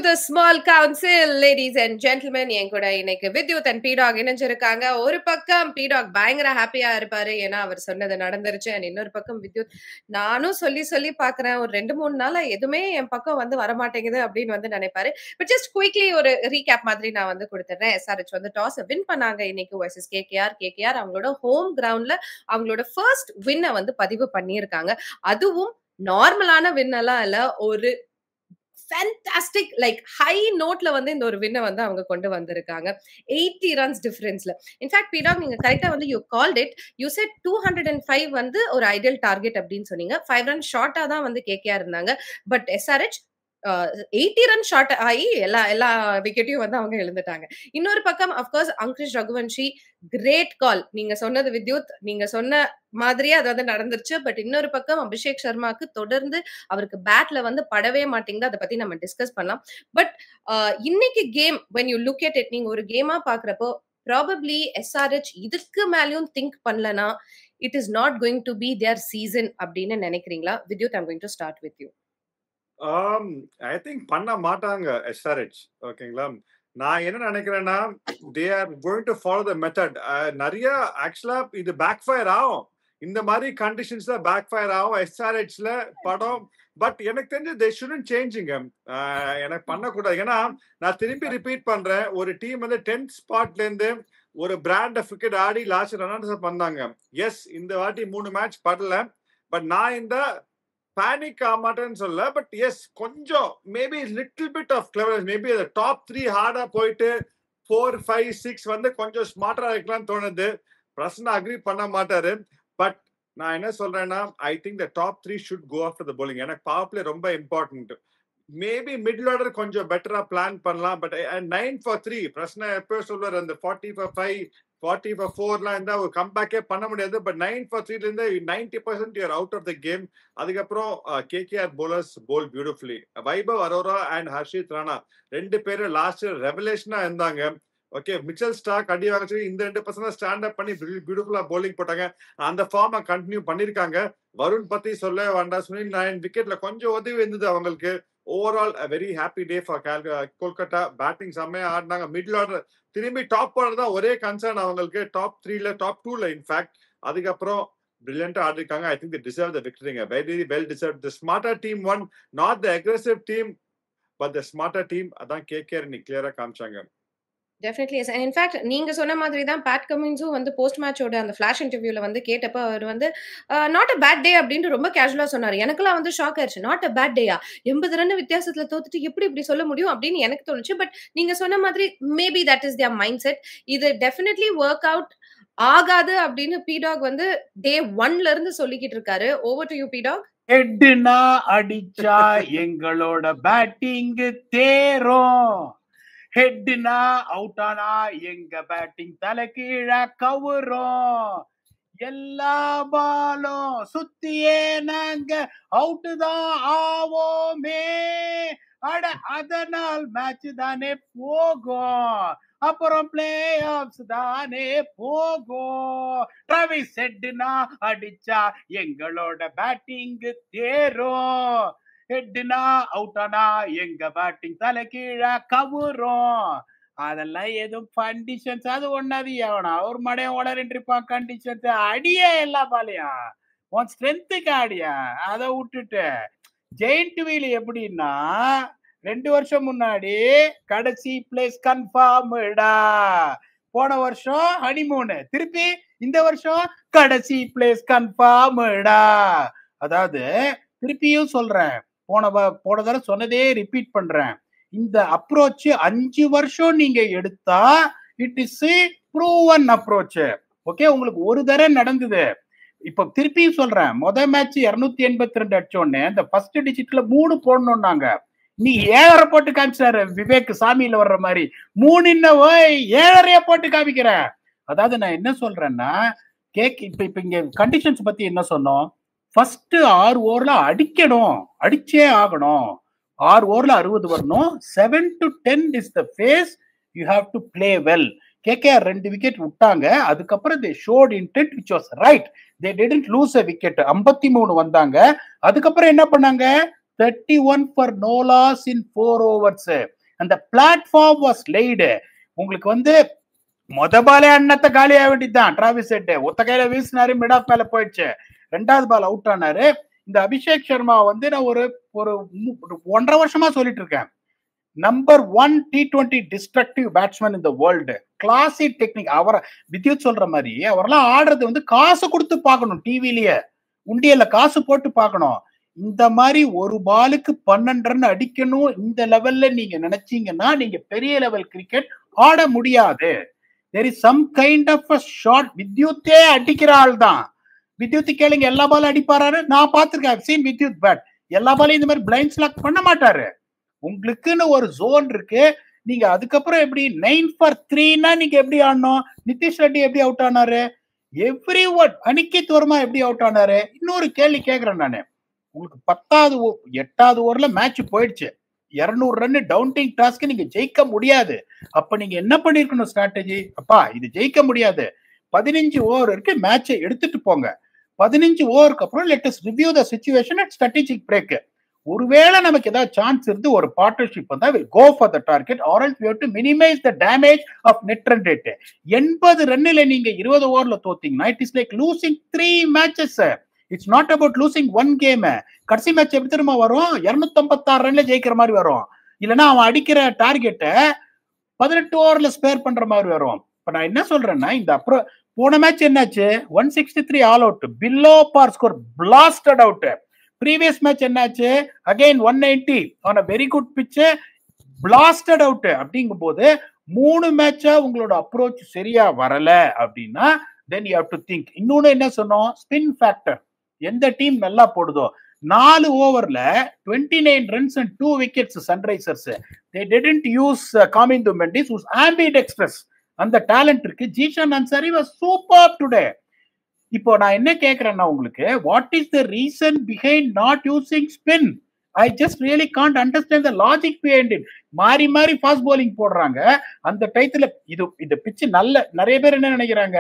the small council, ladies and gentlemen. என் கூட இன்னைக்கு Vidyut and பீடாக் இணைஞ்சிருக்காங்க. ஒரு பக்கம் பீடாக் பயங்கர ஹாப்பியா இருப்பாரு, ஏன்னா அவர் சொன்னது நடந்துருச்சு. அண்ட் இன்னொரு பக்கம் வித்யுத், நானும் சொல்லி சொல்லி பாக்குறேன், ஒரு 2-3 நாளா எதுவுமே என் பக்கம் வந்து வரமாட்டேங்குது அப்படின்னு வந்து நினைப்பாரு. பட் ஜஸ்ட் குயிக்லி ஒரு ரீகேப் மாதிரி நான் வந்து கொடுத்துறேன். SRH வந்து டாஸ் வின் பண்ணாங்க இன்னைக்கு வர்சஸ் கேகேஆர். அவங்களோட ஹோம் கிரவுண்ட்ல அவங்களோட ஃபர்ஸ்ட் வின்னை வந்து பதிவு பண்ணியிருக்காங்க. அதுவும் நார்மலான வின் எல்லாம் இல்ல, ஒரு ஃபேண்டாஸ்டிக் லைக் ஹை நோட்ல வந்து இந்த ஒரு வின்னை வந்து அவங்க கொண்டு வந்திருக்காங்க. 80 ரன்ஸ் டிஃபரன்ஸ்ல. இன்ஃபேக்ட் பீடாக், நீங்க கரெக்டா வந்து you called it. You said 205 வந்து ஒரு ஐடியல் டார்கெட் அப்படின்னு சொன்னீங்க. 5 ரன் ஷார்ட்டா தான் வந்து கேகேஆர் இருந்தாங்க. பட் SRH 80 ரன் ஷார்ட் ஆகி எல்லா விக்கெட்டையும் வந்து அவங்க எழுந்துட்டாங்க. இன்னொரு பக்கம் அப்கோர்ஸ் அங்கிஷ் ரகுவன்ஷி, கிரேட் கால். நீங்க சொன்னது வித்யுத், நீங்க சொன்ன மாதிரியே அது வந்து நடந்துருச்சு. பட் இன்னொரு பக்கம் அபிஷேக் சர்மாக்கு தொடர்ந்து அவருக்கு பேட்ல வந்து படவே மாட்டேங்குது. அதை பத்தி நம்ம டிஸ்கஸ் பண்ணலாம். பட் இன்னைக்கு game when you look at it, நீங்க ஒரு கேமா பாக்குறப்போ probably SRH இதுக்கு மேலயும் திங்க் பண்ணலனா it is not going to be their season அப்படின்னு நினைக்கிறீங்களா? Vidyut, I'm going to start with you. I think பண்ண மாட்டாங்க SRH. ஓகேங்களா, நான் என்ன நினைக்கிறேன்னா, they are going to follow the method. நிறைய ஆக்சுவலா இது பேக் ஃபயர் ஆகும், இந்த மாதிரி கண்டிஷன்ஸ்ல பேக் ஃபயர் ஆகும் SRHல படம். பட் எனக்கு தெரிஞ்சு தே ஷுடன்ட் சேஞ்சிங்க. எனக்கு பண்ணக்கூடாது. ஏன்னா நான் திரும்பி ரிப்பீட் பண்றேன், ஒரு டீம் வந்து 10th ஸ்பாட்ல இருந்து ஒரு பிராண்ட் கிரிக்கெட் ஆடி லாஸ்ட் ரன் பண்ணாங்க. எஸ், இந்த வாட்டி 3 மேட்ச் படல. பட் நான் இந்த பேனிக் ஆக மாட்டேன்னு சொல்ல. பட் எஸ், கொஞ்சம் maybe little bit of cleverness, maybe அந்த டாப் 3 ஹார்டா போயிட்டு 4, 5, 6 வந்து கொஞ்சம் ஸ்மார்ட்டா இருக்கலாம்னு தோணுது. பிரசன்னா அக்ரி பண்ண மாட்டாரு. பட் நான் என்ன சொல்றேன்னா, I think the top 3 should go after the bowling. எனக்கு பவர் பிளே ரொம்ப இம்பார்ட்டன்ட். மேபி மிடில் ஆர்டர் கொஞ்சம் பெட்டரா பிளான் பண்ணலாம். பட் 9 for 3 பிரச்சனை எப்போ சொல்வார், அந்த 40 for 5, 40 for 4லாம் இருந்தா ஒரு கம்பேக்கே பண்ண முடியாது. பட் 9 for 3ல இருந்து 90% you're out of the game. அதுக்கப்புறம் KKR bowlers bowl beautifully. Vaibhav Arora and Harshit Rana 2 பேரும் லாஸ்ட் ரெவலேஷனா இருந்தாங்க. ஓகே, மிச்சல் ஸ்டார்க் அடி வாங்க சொல்லி இந்த 2% ஸ்டாண்ட் அப் பண்ணி பியூட்டிஃபுல்லா bowling போட்டாங்க. அந்த ஃபார்மை கண்டினியூ பண்ணிருக்காங்க. வருண் பத்தி சொல்ல வேண்டாம். சுனில் 9 விக்கெட்ல கொஞ்சம் உதவி இருந்தது அவங்களுக்கு. Overall very happy day for Kolkata. Batting செம்மையா ஆடினாங்க. மிடில் ஆர்டர் திரும்பி டாப் ஆர்டர் தான் ஒரே கன்சர்ன் அவங்களுக்கு. டாப் 3ல டாப் 2ல இன்ஃபேக்ட். அதுக்கப்புறம் பிரில்லியண்டா ஆடிருக்காங்க. I think they deserve the victory. Very well deserved. The smarter team won, not the aggressive team, but the smarter team. அதான் கேகேஆர் இன்னைக்கு கிளியரா காமிச்சாங்க. Definitely yes. இன்ஃபேக்ட் நீங்க சொன்ன மாதிரி தான் பேட் கமின்ஸும் வந்து போஸ்ட் மேட்சோட அந்த ஃபிளாஷ் இன்டர்வியூல வந்து கேட்டப்ப அவர் வந்து நாட் அ பேட் டே அப்படின்னு ரொம்ப கேஷுவலா சொன்னாரு. எனக்கெல்லாம் வந்து ஷாக் ஆயிடுச்சு. நாட் அ பேட் டேயா, 80 ரன் வித்தியாசத்துல தோத்துட்டு எப்படி இப்படி சொல்ல முடியும் அப்படின்னு எனக்கு தோணுச்சு. பட் நீங்க சொன்ன மாதிரி maybe that is their mindset. இது டெஃபினெட்லி ஒர்க் அவுட் ஆகாது அப்படின்னு பீடாக் வந்து டே 1ல இருந்து சொல்லிக்கிட்டு இருக்காரு. ஓவர் டு யூ பீடாக். ஹெட்னா அடிச்சா எங்களோட பேட்டிங் தேரும், ஹெட்னா அவுட் ஆனா எங்க பேட்டிங் தலை கீழே கவுரும், எல்லா பாலும் சுத்தியே நாங்க அவுட்டு தான் ஆவோமே, அட அதனால் மேட்ச் தானே போகும், அப்புறம் பிளே ஆஃப்ஸ் தானே போகும். டிராவிஸ் ஹெட்னா அடிச்சா எங்களோட பேட்டிங் தேரும், ஹெட்னா அவுட் ஆனா எங்க பேட்டிங் தலை கீழே கவுரும். அதெல்லாம் எதுவும் கண்டிஷன்ஸ் அது ஒன்னாது. எவனா ஒரு மடையை உளறிட்டு இருப்பான். கண்டிஷன்ஸ் அடியா எல்லா பாலையா, உன் ஸ்ட்ரென்த்துக்கு ஆடியா. அதை விட்டுட்டு ஜெயிண்ட் வீல் எப்படின்னா, 2 வருஷம் முன்னாடி கடைசி பிளேஸ் கன்ஃபார்ம்டா, போன வருஷம் ஹனிமூனு, திருப்பி இந்த வருஷம் கடைசி பிளேஸ் கன்ஃபார்ம்டா. அதாவது திருப்பியும் சொல்றேன், போன தடவை சொன்னதே ரிப்பீட் பண்றேன், இந்த அப்ரோச் 5 வருஷம் நீங்க எடுத்தா it is proven approach. Okay, உங்களுக்கு ஒரு தடவை நடந்தது. இப்ப திருப்பியும் சொல்றேன், முதல் மேட்ச் 282 அடிச்சோடனே இந்த ஃபர்ஸ்ட் டிஜிட்ல 3 போடணும்னாங்க. நீ 7.5 போட்டு காமிச்சாரு விவேக், சாமியில வர்ற மாதிரி 3 7.5 போட்டு காமிக்கிற. அதாவது நான் என்ன சொல்றேன்னா, இப்ப இங்க கண்டிஷன்ஸ் பத்தி என்ன சொன்னோம், ஃபர்ஸ்ட் 6 ஓவர்ல அடிக்கணும், அடிச்சே ஆகணும். 6 ஓவர்ல 60 வரணும். 7 to 10 is the phase, you have to play well. KKR 2 wicket விட்டாங்க. அதுக்கப்புறம் they showed intent which was right. They didn't lose a wicket. 53 வந்தாங்க. அதுக்கப்புறம் என்ன பண்ணாங்க, 31 for no loss in 4 overs. அந்த பிளாட்ஃபார்ம் வாஸ் லேய்டு. உங்களுக்கு வந்து பாலே அண்ணத்தை காலியாக வேண்டியதுதான். டிராவிஸ் ஹெட் ஒத்த கையில வீசினாரு, மிட் ஆஃப் மேல போயிடுச்சு. 2வது பால் அவுட் ஆனாரு. இந்த அபிஷேக் சர்மா வந்து நான் ஒரு 1.5 வருஷமா சொல்லிட்டு இருக்கேன். நம்பர் 1 T20 டிஸ்ட்ரக்டிவ் பேட்ஸ்மேன் இந்த வேர்ல்டு. கிளாசி டெக்னிக். அவரை வித்யுத் சொல்ற மாதிரி அவரெல்லாம் ஆடுறது வந்து காசு கொடுத்து பார்க்கணும். டிவிலேயே உண்டியல்ல காசு போட்டு பார்க்கணும். இந்த மாதிரி ஒரு பாலுக்கு 12 ரன் அடிக்கணும் இந்த லெவல்ல நீங்க நினைச்சீங்கன்னா நீங்க பெரிய லெவல் கிரிக்கெட் ஆட முடியாது. there is some kind of a shot. வித்யுத்தே அடிக்கிற ஆள் தான். வித்யுத் கேளுங்க, எல்லா பாலும் அடிப்பாரு. நான் பார்த்திருக்கேன், சீன் வித்யுத் பேட். எல்லா பாலையும் இந்த மாதிரி பிளைண்ட் ஸ்லாக் பண்ண மாட்டாரு. உங்களுக்குன்னு ஒரு ஜோன் இருக்கு. நீங்க அதுக்கப்புறம் எப்படி 9 for 3னா நீங்க எப்படி ஆடணும்? நிதிஷ் ரெட்டி எப்படி அவுட் ஆனாரு? Every one. அனிகேத் வர்மா எப்படி அவுட் ஆனாரு? இன்னொரு கேள்வி கேட்கிறேன் நானு. உங்களுக்கு 8வது ஓவர்ல மேட்ச் போயிடுச்சு. 200 ரன் டவுன்டிங் டாஸ்க் நீங்க ஜெயிக்க முடியாது. அப்ப நீங்க என்ன பண்ணிருக்கணும் ஸ்ட்ராட்டஜி? அப்பா இது ஜெயிக்க முடியாது, 15 ஓவர் இருக்கு, மேட்சை எடுத்துட்டு போங்க. 15 ஓவருக்கு அப்புறம் let us review the situation at strategic break. ஒருவேளை நமக்கு ஏதாவது சான்ஸ் இருந்து ஒரு பார்ட்னர்ஷிப் வந்தா will go for the target or else we have to minimise the damage of net run rate. 80 ரன்னில நீங்க 20 ஓவர்ல தோத்தீங்கன்னா it is like losing 3 matches. It's not about losing 1 game. கடைசி மேட்ச் எப்படி தெரியுமா வரும்? 256 ரன்ல ஜெயிக்கிற மாதிரி வரும். இல்லைன்னா அவன் அடிக்கிற டார்கெட்டை 18 ஓவர்ல ஸ்பேர் பண்ற மாதிரி வரும். இப்ப நான் என்ன சொல்றேன்னா, இந்த அப்புறம் போன மேட்ச் என்னாச்சு? 163 ஆல் அவுட், பிலோ பார் score, blasted out. Previous match என்னாச்சு? Again 190 on a very good pitch, blasted out. அப்படிங்கும் போது 3 மேட்சா உங்களோட அப்ரோச் சரியா வரல அப்படின்னா then you have to think. இன்னொன்னு என்ன சொன்னோம்? Spin factor. எந்த டீம் நல்லா போடுதோ 4 ஓவர்ல 29 runs and 2 wickets Sunrisers. they didn't use Kamindu Mendis who's ambidextrous. அந்த டேலண்ட் இருக்கு. Zeeshan Ansari was superb today. இப்போ நான் என்ன கேட்கிறேன்னா உங்களுக்கு, what is the reason behind not using spin? I just really can't understand the logic behind it. மாறி fast bowling போடுறாங்க அந்த டைத்துல. இந்த பிச்சு நிறைய பேர் என்ன நினைக்கிறாங்க,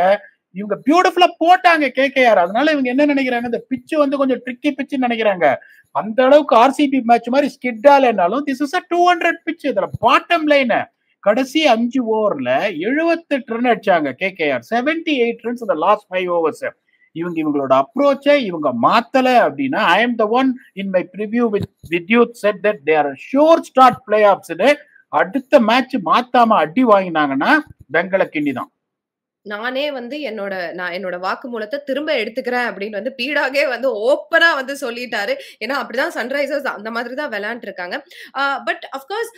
இவங்க பியூட்டிஃபுல்லா போட்டாங்க கேகேஆர், அதனால இவங்க என்ன நினைக்கிறாங்க, இந்த பிச்சு வந்து கொஞ்சம் ட்ரிக்கி பிச்சுன்னு நினைக்கிறாங்க. அந்த அளவுக்கு ஆர்சிபி மேட்ச் மாதிரி ஸ்கிட்டாலனாலும் திஸ் இஸ் a 200 பிச். இதுல பாட்டம் லைன் கடைசி 5 ஓவர்ல 78 ரன் அடிச்சாங்க கேகேஆர், 78 ரன்ஸ் இந்த லாஸ்ட் 5 ஓவர்ஸ். இவங்களோட அப்ரோச்சை இவங்க மாத்தல அப்படின்னா, I am the one in my preview with Vidyut said that they are sure start play ஆஃப்ஸ்னு. அடுத்த மேட்ச் மாத்தாம அடி வாங்கினாங்கன்னா பெங்கள கிண்ணி தான். நானே வந்து என்னோட வாக்குமூலத்தை திரும்ப எடுத்துக்கிறேன் அப்படின்னு வந்து பீடாகே வந்து ஓப்பனா வந்து சொல்லிட்டாரு. ஏன்னா அப்படிதான் சன்ரைசர்ஸ் அந்த மாதிரி தான் விளையாண்டு இருக்காங்க. பட் அஃப்கோர்ஸ்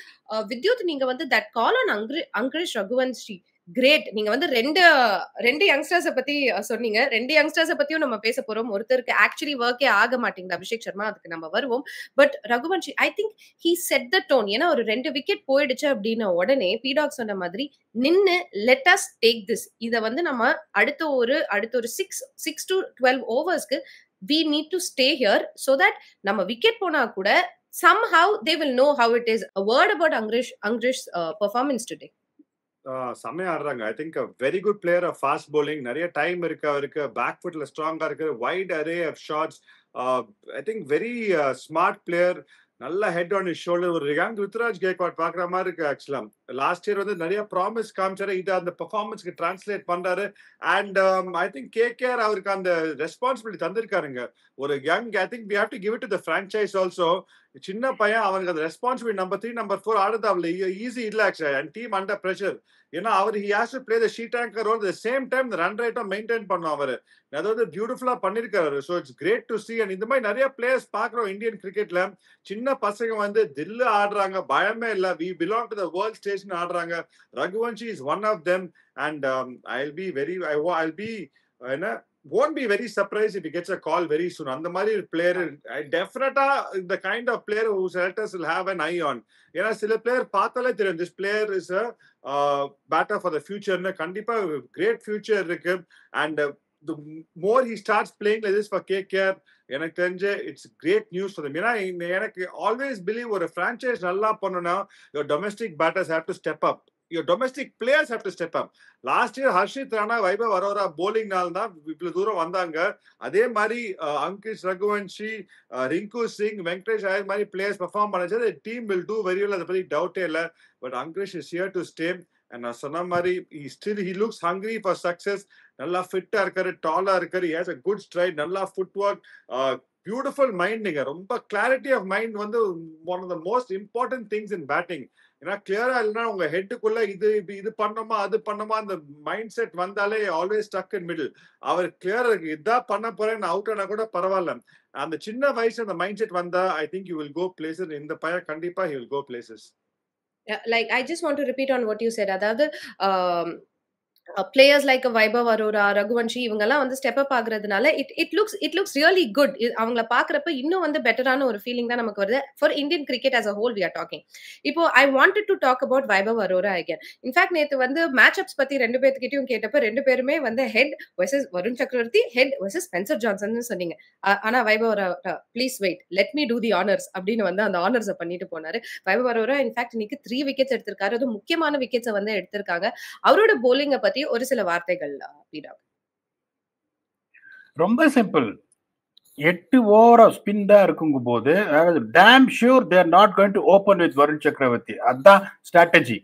வித்யுத், நீங்க வந்து that call on Angkrish Raghuvanshi great. நீங்க வந்து ரெண்டு யங்ஸ்டர்ஸை பத்தி சொன்னீங்க. 2 யங்ஸ்டர்ஸை பத்தியும் நம்ம பேச போறோம். ஒருத்தருக்கு ஆக்சுவலி ஒர்க்கே ஆக மாட்டேங்குது, அபிஷேக் சர்மா, அதுக்கு நம்ம வருவோம். But Raghuvanshi I think he set the tone. ஏன்னா ஒரு 2 விக்கெட் போயிடுச்சு அப்படின்ன உடனே பீடாக் சொன்ன மாதிரி நின்னு லெட் அஸ் டேக் திஸ். இதை வந்து நம்ம அடுத்த ஒரு 6 to 12 ஓவர்ஸ்க்கு we need to stay here so that நம்ம விக்கெட் போனா கூட somehow they will know how it is. A word about Angrish performance today. செம்மையா ஆடுறாங்க. I think very good player of fast bowling. நிறைய டைம் இருக்கு அவருக்கு, back ஃபுட்ல ஸ்ட்ராங்கா இருக்கு, wide array of shots. I think very smart player. நல்ல head on his shoulder. ஒரு யங் ருத்ராஜ் கேக்வாட் பாக்குற மாதிரி இருக்கு. ஆக்சுவலா லாஸ்ட் இயர் வந்து நிறைய ப்ராமிஸ் காமிச்சாரு, இதை அந்த பெர்ஃபார்மன்ஸ்க்கு டிரான்ஸ்லேட் பண்றாரு. அண்ட் ஐ திங்க் கேகேஆர் அவருக்கு அந்த ரெஸ்பான்சிபிலிட்டி தந்திருக்காருங்க. ஒரு young, I think we have to give it to the franchise also. சின்ன பையன், அவனுக்கு அந்த ரெஸ்பான்சிபிலிட்டி நம்பர் 3 நம்பர் 4 ஆடுறது அவ்வளவு ஈஸி இல்ல ஆக்சுவலா. And team under pressure. ஏன்னா அவர் he has to play the sheet anchor role, at the same time the run rate maintain பண்ணும் அவரு. அதாவது பியூட்டிஃபுல்லா பண்ணிருக்காரு. So it's great to see. And இந்த மாதிரி நிறைய பிளேயர்ஸ் பாக்குறோம் இந்தியன் கிரிக்கெட்ல. சின்ன பசங்க வந்து தில்லு ஆடுறாங்க, பயமே இல்ல, we belong to the world stage ஆடுறாங்க. Raghuvanshi is one of them. And I'll be won't be very surprised if he gets a call very soon. அந்த மாதிரி பிளேயர் டெஃபினட்டா the kind of player who selectors will have an eye on. ஏன்னா சில player பார்த்தாலே தெரியும், this player is a batter for the future. கண்டிப்பா great future இருக்கு. And the more he starts playing like this for KKR, எனக்கு தெரிஞ்சு it's great news for them. ஏன்னா எனக்கு ஆல்வேஸ் பிலீவ் ஒரு ஃப்ரான்ச்சைஸ் நல்லா பண்ணணும்னா your domestic batters have to step up. your domestic players have to step up. Last year Harshit Rana, Vaibhav Arora bowling நாள் தான் இவ்வளவு தூரம் வந்தாங்க. அதே மாதிரி Ankish Raghuvanshi, Rinku Singh, Venkatesh Iyer மாதிரி players perform பண்ணாச்சு. The team will do very well, அதை பத்தி டவுட்டே இல்லை. But Ankish is here to stay. And நான் சொன்ன மாதிரி he looks hungry for success. நல்லா ஃபிட்டா இருக்காரு, டாலா இருக்காரு, he has a good stride, நல்லா footwork, பியூட்டிஃபுல் மைண்டிங்க. ரொம்ப கிளாரிட்டி ஆஃப் மைண்ட் வந்து one of the most important things in batting. ஏன்னா கிளியரா இல்லைன்னா உங்க ஹெட்டுக்குள்ள இது பண்ணோமா அது பண்ணோமா அந்த மைண்ட் செட் வந்தாலே ஆல்வேஸ் ஸ்டக் இன் மிடில். அவர் கிளியரா இருக்கு, இதான் பண்ண போறேன், அவுட் ஆனா கூட பரவாயில்ல. அந்த சின்ன வயசு அந்த மைண்ட் செட் வந்தா I think you will go places. இந்த பையன் கண்டிப்பா he will go places. Like I just want to repeat on what you said. அதாவது players like Vaibhav Arora, Raghuvanshi இவங்கெல்லாம் வந்து ஸ்டெப் அப் ஆகுறதுனால it looks really good. அவங்கள பாக்குறப்ப இன்னும் வந்து பெட்டரான ஒரு ஃபீலிங் தான் நமக்கு வருது. For Indian cricket as a whole we are talking. இப்போ I wanted to talk about Vaibhav Arora again. In fact நேத்து வந்து மேட்ச் அப்ஸ் பத்தி ரெண்டு பேர்கிட்டயும் கேட்டப்ப ரெண்டு பேருமே வந்து ஹெட் வெர்சஸ் வருண் சக்கரவர்த்தி, ஹெட் வெர்சஸ் ஸ்பென்சர் ஜான்சன் சொன்னீங்க. ஆனா Vaibhav Arora please wait, let me do the honours அப்படின்னு வந்து அந்த ஆனர்ஸை பண்ணிட்டு போனாரு. Vaibhav Arora இன்ஃபேக்ட் இன்னைக்கு 3 விக்கெட்ஸ் எடுத்திருக்காரு. அது முக்கியமான விக்கெட்ஸை வந்து எடுத்திருக்காங்க. அவரோட bowling பத்தி ஒரு சில வார்த்தைகள் பீடா. ரொம்ப சிம்பிள். 8 ஓவர் ஆஃப் ஸ்பின் தான் இருக்குங்க போது damn sure they are not going to open with Varun சக்கரவர்த்தி. அதான் ஸ்ட்ராட்டஜி.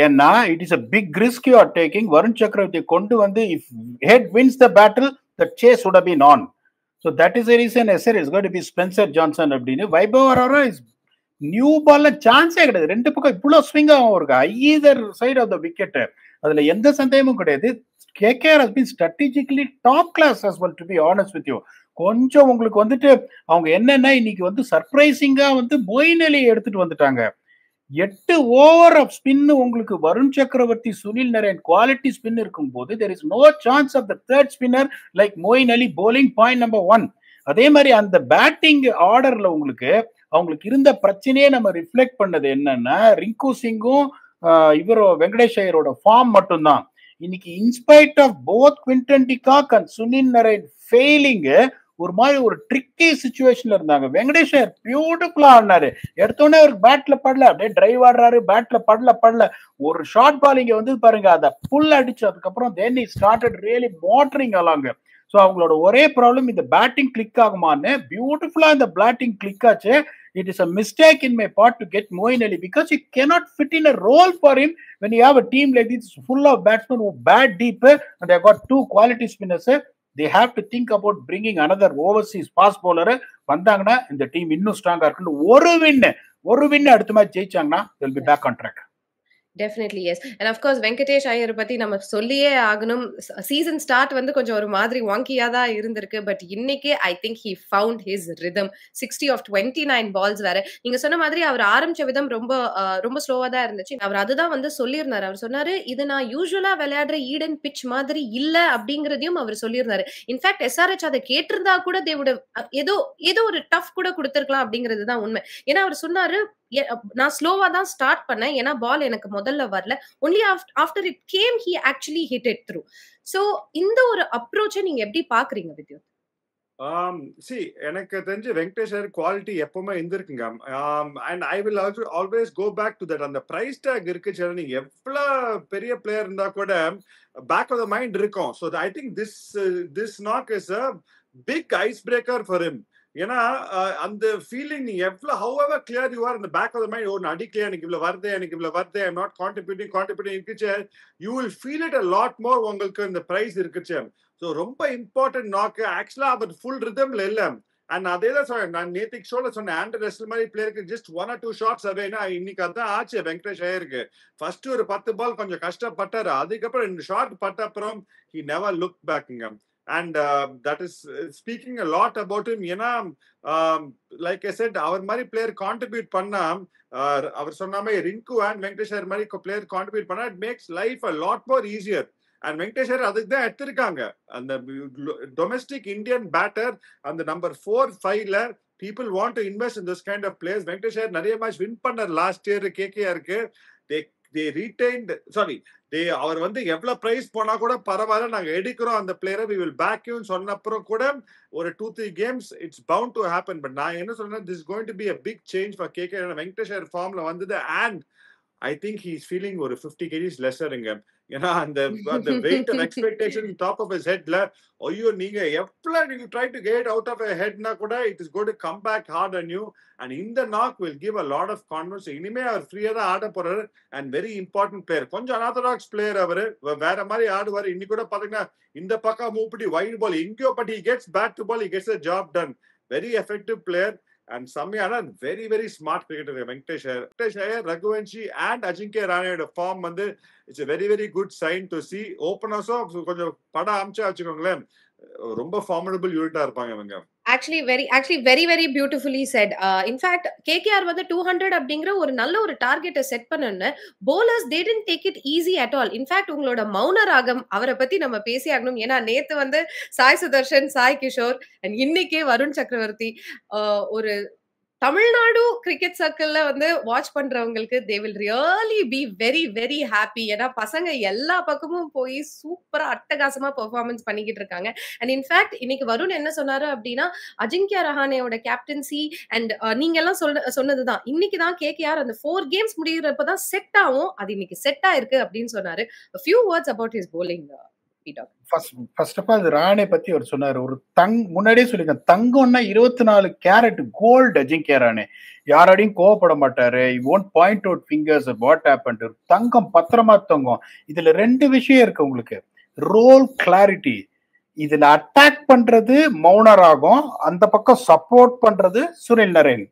ஏன்னா it is a big risk you are taking. Varun சக்கரவர்த்தி கொண்டு வந்து if head wins the battle the chase would have been on. So that is the reason I said it's going to be Spencer Johnson அப்படின்னு. Vaibhav Arora is new பால்ல சான்ஸே கிடையாது. ரெண்டு பக்கம் இவ்வளவு ஸ்விங் ஆகும் இருக்கு either side of the wicket. அதுல எந்த சந்தேகமும் கிடையாது. KKR has been strategically top class as well, to be honest with you. கொஞ்சம் உங்களுக்கு வந்துட்டு அவங்க என்னன்னா இன்னைக்கு வந்து சர்ப்ரைசிங்கா வந்து மொயின் அலி எடுத்துட்டு வந்துட்டாங்க. 8 ஓவர் ஆஃப் ஸ்பின் உங்களுக்கு வருண் சக்கரவர்த்தி, சுனில் நரேன் குவாலிட்டி ஸ்பின் இருக்கும் போது there is no chance of the third spinner like Moeen Ali bowling. point number 1. அதே மாதிரி அந்த பேட்டிங் ஆர்டர்ல அவங்களுக்கு இருந்த பிரச்சனையே நம்ம ரிஃப்ளெக்ட் பண்ணது என்னன்னா ரிங்கு சிங்கும் இவரோ வெங்கடேஷ் ஐயரோட ஃபார்ம் மட்டும்தான். இன்னைக்கு in spite of both Quinton de Kock and Sunil Narine failing ஒரு மாதிரி ஒரு ட்ரிக்கி சிச்சுவேஷன்ல இருந்தாங்க. வெங்கடேஷ் ஐயர் பியூட்டிஃபுல்லா ஆடினாரு. எடுத்தோடனே அவருக்கு பேட்ல படல, அப்படியே டிரைவ் ஆடுறாரு, பேட்ல படல. ஒரு ஷார்ட் பாலிங்க வந்து பாருங்க அதை புல் அடிச்சு அதுக்கப்புறம் தென் he started really motoring along. So அவங்களோட ஒரே ப்ராப்ளம் இந்த பேட்டிங் கிளிக் ஆகுமான்னு. பியூட்டிஃபுல்லா இந்த பேட்டிங் கிளிக் ஆச்சு. It is a mistake in my part to get Moeen Ali because you cannot fit in a role for him when you have a team like this full of batsmen who bat deep and they have got 2 quality spinners. They have to think about bringing another overseas fast bowler. வந்தாங்கன்னா இந்த team இன்னும் ஸ்ட்ராங்கா இருக்கு. ஒரு win அடுத்த match ஜெயிச்சாங்கன்னா they'll be back on track. Definitely yes. And of course Venkatesh Iyer பத்தி நம்ம சொல்லியே ஆகணும். சீசன் ஸ்டார்ட் வந்து கொஞ்சம் ஒரு மாதிரி வாங்கியா தான் இருந்திருக்கு. பட் இன்னைக்கு I think he found his rhythm. 60 of 29 balls வேற. நீங்க சொன்ன மாதிரி அவர் ஆரம்பிச்ச விதம் ரொம்ப ஸ்லோவா தான் இருந்துச்சு. அவர் அதுதான் வந்து சொல்லியிருந்தாரு. அவர் சொன்னாரு இது நான் யூசுவலா விளையாடுற ஈடன் பிட்ச் மாதிரி இல்ல அப்படிங்கறதையும் அவர் சொல்லியிருந்தாரு. இன்ஃபேக்ட் SRH அதை கேட்டிருந்தா கூட ஏதோ ஒரு டஃப் கூட கொடுத்திருக்கலாம் அப்படிங்கிறது தான் உண்மை. ஏன்னா அவர் சொன்னாரு நான் ஸ்லோவா தான் ஸ்டார்ட் பண்ணேன் ஏன்னா பால் எனக்கு முதல்ல வரல. only after it came he actually hit it through. So இந்த ஒரு அப்ரோச்சை நீங்க எப்படி பாக்குறீங்க வித்யா? see எனக்கு தெரிஞ்சு வெங்கடேஷ் ஐயர் குவாலிட்டி எப்பவுமே இருந்திருக்குங்க. and I will always go back to that. அந்த பிரைஸ் டாக் இருக்கு, நீங்க எவ்வளவு பெரிய பிளேயர் இருந்தா கூட பேக் ஆஃப் த மைண்ட் இருக்கும். so I think this knock is a big icebreaker for him. ஏன்னா அந்த ஃபீலிங் நீ எவ்வளவு however clear you are in the back of the mind, ஒரு அடிக்கலையா எனக்கு இவ்வளவு வருது, I'm not contributing இருக்குச்சு, you will feel it a lot more. உங்களுக்கு இந்த பிரைஸ் இருக்குச்சு. ஸோ ரொம்ப இம்பார்ட்டன்ட் நாக்கு. ஆக்சுவலா அவர் ஃபுல் ரிதம்ல இல்ல. அண்ட் அதே தான் சொன்னேன் நான் நேத்திக் ஷோல சொன்னேன், ஆண்டர் ரெஸ்ல் மாதிரி பிளேயருக்கு ஜஸ்ட் 1 or 2 ஷாட்ஸ் அவேனா. இன்னைக்கு அதான் ஆச்சு வெங்கடேஷ் ஐயருக்கு. ஃபர்ஸ்ட் ஒரு 10 பால் கொஞ்சம் கஷ்டப்பட்டாரு, அதுக்கப்புறம் 2 ஷாட் பட்ட அப்புறம் he never looked backங்க. And that is speaking a lot about him. ஏன்னா like I said அவர் மாதிரி பிளேயர் கான்ட்ரிபியூட் பண்ணா, அவர் சொன்ன மாதிரி ரிங்கு அண்ட் வெங்கடேஷ் ஐயர் மாதிரி பிளேயர் கான்ட்ரிபியூட் பண்ணா it makes life a lot more easier. And Venkatesh Iyer அதுக்கு தான் எடுத்திருக்காங்க. அந்த டொமெஸ்டிக் இந்தியன் பேட்டர் அந்த நம்பர் 4-5ல people want to invest in this kind of players. Venkatesh Iyer நிறைய மேட்ச் வின் பண்ணார் லாஸ்ட் இயர் KKRக்கு. they retained அவர் வந்து எவ்வளவு பிரைஸ் போனா கூட பரவாயில்ல, நாங்க எடுக்கிறோம் அந்த பிளேயரை, we will back you சொன்ன அப்புறம் கூட ஒரு 2-3 games it's bound to happen. But நான் என்ன சொல்றேன், this is going to be a big change for KKR. Venkatesh Iyer ஃபார்ம்ல வந்தது. And I think he is feeling ஒரு 50 kgs லெஸ்ஸருங்க. ஏன்னா அந்த அந்த weight of expectation top of his ஹெட்ல, ஐயோ நீங்க எப்பலாம் நீங்க try to get out of ஹெட்னா கூட it is going to come back hard on you. And இந்த knock will give a lot of confidence. இனிமே அவர் ஃப்ரீயா தான் ஆட போறாரு. And very important player. கொஞ்சம் அனார்த்தடாக்ஸ் பிளேயர் அவரு, வேற மாதிரி ஆடுவாரு. இன்னைக்கு கூட பாத்தீங்கன்னா இந்த பக்கம் மூவ் பண்ணி வைட் பால் எங்கேயோ, but he gets back to ball, he gets the job done. Very effective player and செம்மையான very very smart cricketer Venkatesh Iyer, Raghuvanshi and Ajinkya ராணியோட ஃபார்ம் வந்து இட்ஸ் a very very good sign to see. ஓப்பனர்ஸும் கொஞ்சம் படம் அமிச்சா வச்சுக்கோங்களேன், ரொம்ப ஃபார்மடபிள் யூனிட்டா இருப்பாங்க இவங்க. Actually very very beautifully said. In fact KKR வந்து 200 அப்படிங்கிற ஒரு நல்ல ஒரு டார்கெட்டை செட் பண்ணனும். bowlers they didn't take it easy at all. In fact உங்களோட மௌன ராகம் அவரை பத்தி நம்ம பேசி ஆகணும். ஏன்னா நேத்து வந்து சாய் சுதர்ஷன், சாய் கிஷோர் அண்ட் இன்னைக்கே வருண் சக்கரவர்த்தி ஒரு தமிழ்நாடு கிரிக்கெட் சர்க்கிள்ல வந்து வாட்ச் பண்றவங்களுக்கு they will really be very very happy. ஏன்னா பசங்க எல்லா பக்கமும் போய் சூப்பரா அட்டகாசமா பெர்ஃபார்மன்ஸ் பண்ணிக்கிட்டு இருக்காங்க. அண்ட் இன்ஃபேக்ட் இன்னைக்கு வருண் என்ன சொன்னாரு அப்படின்னா, அஜிங்கியா ரஹானேயோட கேப்டன்சி அண்ட் நீங்க எல்லாம் சொன்னதுதான், இன்னைக்கு தான் KKR அந்த 4 கேம்ஸ் முடிகிறப்பதான் செட் ஆகும். அது இன்னைக்கு செட் ஆயிருக்கு அப்படின்னு சொன்னாரு. A few words about his bowling. First of all Rahane பத்தி அவர் சொன்னாரு. ஒரு முன்னாடியே சொல்லிருக்கேன், தங்கம்னா 24 கேரட் கோல்டு அஜிங்கியா ராணே. யாராடையும் கோவப்பட மாட்டாரு. You won't point out fingers what happened. தங்கம், பத்திரமா தங்கம். இதுல 2 விஷயம் இருக்கு உங்களுக்கு. Role clarity. இதுல அட்டாக் பண்றது மௌன ராகம், அந்த பக்கம் சப்போர்ட் பண்றது சுனில் நரேன்.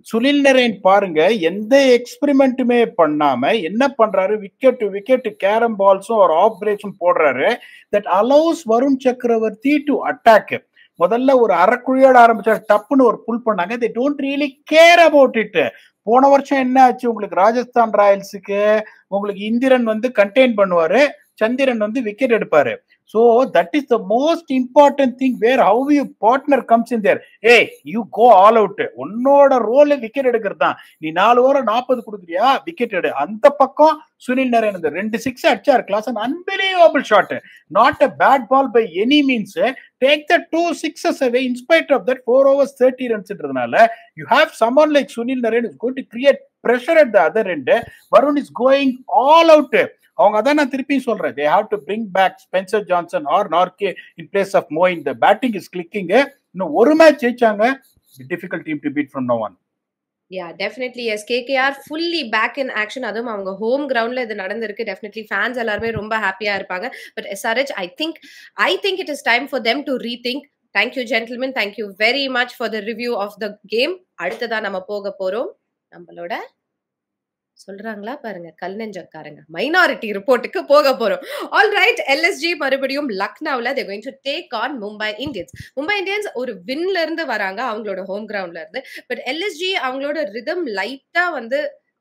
சுனில் நரேன் பாருங்க, எந்த எக்ஸ்பெரிமெண்ட்டுமே பண்ணாம என்ன பண்றாரு, விக்கெட் விக்கெட் கேரம் பால்ஸும் ஒரு ஆஃப் பிரேக்ஸும் போடுறாரு. தட் அலோஸ் வருண் சக்கரவர்த்தி டு அட்டாக். முதல்ல ஒரு அரைக்குழியோட ஆரம்பிச்சாரு, டப்புன்னு ஒரு புல் பண்ணாங்க. they don't really care about it. போன வருஷம் என்ன ஆச்சு உங்களுக்கு, ராஜஸ்தான் ராயல்ஸுக்கு உங்களுக்கு இந்திரன் வந்து கண்டெயின் பண்ணுவாரு, சந்திரன் வந்து விக்கெட் எடுப்பாரு. So that is the most important thing where how your partner comes in there. Hey, you go all out. உன்னோட ரோல் விக்கெட் எடுக்கிறது தான். நீ 4 ஓவர் 40 கொடுக்குறியா, விக்கெட் எடு. அந்த பக்கம் சுனில் நரேன் 2 6 அடிச்சார். Class an unbelievable shot. Not a bad ball by any means. Take the 2 6s away in spite of that 4 overs 30 runs ன்றதுனால you have someone like Sunil Narine is going to create pressure at the other end. Varun is going all out. அவங்க அதான் நான் திருப்பி சொல்றேன், they have to bring back Spencer Johnson or Norke in place of Moeen. The batting is clicking. இன்னும் ஒரு match ஜெயிச்சாங்க, difficult team to beat from now on. Yeah, definitely yes. KKR fully back in action. அதுவும் அவங்க home கிரவுண்ட்ல இது நடந்திருக்கு. Definitely fans எல்லாரும் ரொம்ப ஹாப்பியா இருப்பாங்க. But SRH, I think it is time for them to rethink. Thank you gentlemen. Thank you very much for the review of the game. அடுத்ததா நம்ம போக போறோம் நம்மளோட சொல்றாங்களா பாருங்க கல்நெஞ்சக்காரங்க மைனாரிட்டி ரிப்போர்ட்டுக்கு போக போறோம். ஆல் ரைட், LSG மறுபடியும் லக்னோவில் they're going to take on Mumbai Indians. Mumbai Indians ஒரு வின்ல இருந்து வராங்க அவங்களோட ஹோம் கிரவுண்ட்ல இருந்து. பட் LSG அவங்களோட ரிதம் லைட்டா வந்து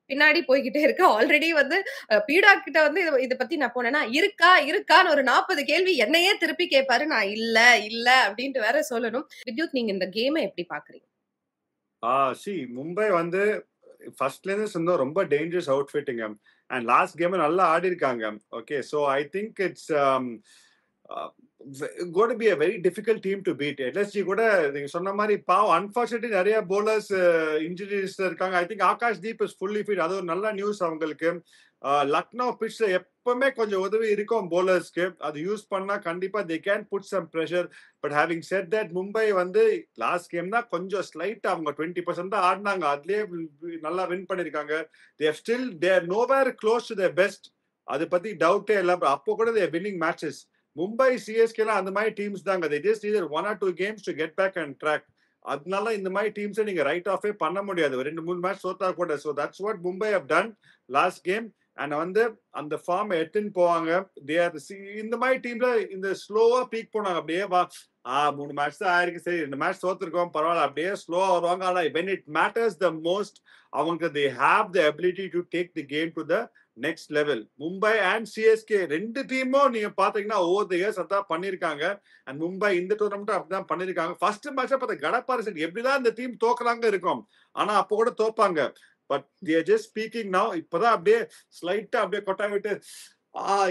பின்னாடி போய்கிட்டே இருக்கு. ஆல்ரெடி வந்து பீடா கிட்ட வந்து இதை பத்தி நான் போனேன்னா இருக்கான்னு ஒரு 40 கேள்வி என்னையே திருப்பி கேட்பாரு. நான் இல்ல அப்படின்ட்டு வேற சொல்லணும். வித்யுத், நீங்க இந்த கேமை எப்படி பாக்குறீங்க? மும்பை வந்து ஃபர்ஸ்ட்ல இருந்து சொன்னோம் ரொம்ப dangerous outfitting and last game நல்லா ஆடி இருக்காங்க. Okay, so I think it's going to be a very difficult team to beat. LSG கூட நீங்க சொன்ன மாதிரி பாவம் அன்பார்ச்சுனேட்லி நிறைய bowlers இன்ஜுரிஸ் இருக்காங்க. I think Akash Deep is fully fit. அது ஒரு நல்ல நியூஸ் அவங்களுக்கு. லக்னோ பிட்ச்ல எப்பவுமே கொஞ்சம் உதவி இருக்கும் bowlersக்கு. அது யூஸ் பண்ணா கண்டிப்பா they can put some pressure. But having said that, Mumbai வந்து லாஸ்ட் கேம் தான் கொஞ்சம் ஸ்லைட்டா அவங்க 20% தான் ஆடினாங்க. அதுலயே நல்லா வின் பண்ணிருக்காங்க. they are nowhere close to their best. அது பத்தி டவுட்டே இல்ல. அப்போ கூட they are winning matches. Mumbai சிஎஸ்கேலாம் அந்த மாதிரி டீம்ஸ் தாங்க. they just need 1 or 2 games to get back on track. அதனால இந்த மாதிரி டீம்ஸை நீங்க ரைட் ஆஃபே பண்ண முடியாது. 2-3 மேட்ச் சோத்தா கூட. So that's what Mumbai have done last game. And வந்து அந்த ஃபார்ம் எடுத்துன்னு போவாங்க. இந்த மாதிரி டீம்ல இந்த ஸ்லோவா பீக் போனாங்க. அப்படியே 3 மேட்ச் தான் ஆயிருக்கு, சரி 2 மேட்ச் தோத்துருக்கோம் பரவாயில்ல, அப்படியே ஸ்லோவா வருவாங்க. ஆனா when it matters the most, அவங்க they have the ability to take the game to the next level. Mumbai and CSK 2 டீமும் நீங்க பாத்தீங்கன்னா ஓவர் தி இயர்ஸ் அதான் பண்ணிருக்காங்க. அண்ட் மும்பை இந்த டூர்னமெண்ட் அப்படிதான் பண்ணிருக்காங்க. ஃபர்ஸ்ட் மேட்சா பார்த்தா கடப்பாறை செட் எப்படிதான் இந்த டீம் தோக்குறாங்க இருக்கும், ஆனா அப்போ கூட தோப்பாங்க. But they are just speaking now. இப்பதான் அப்படியே ஸ்லைட்டா அப்படியே கொட்டா விட்டு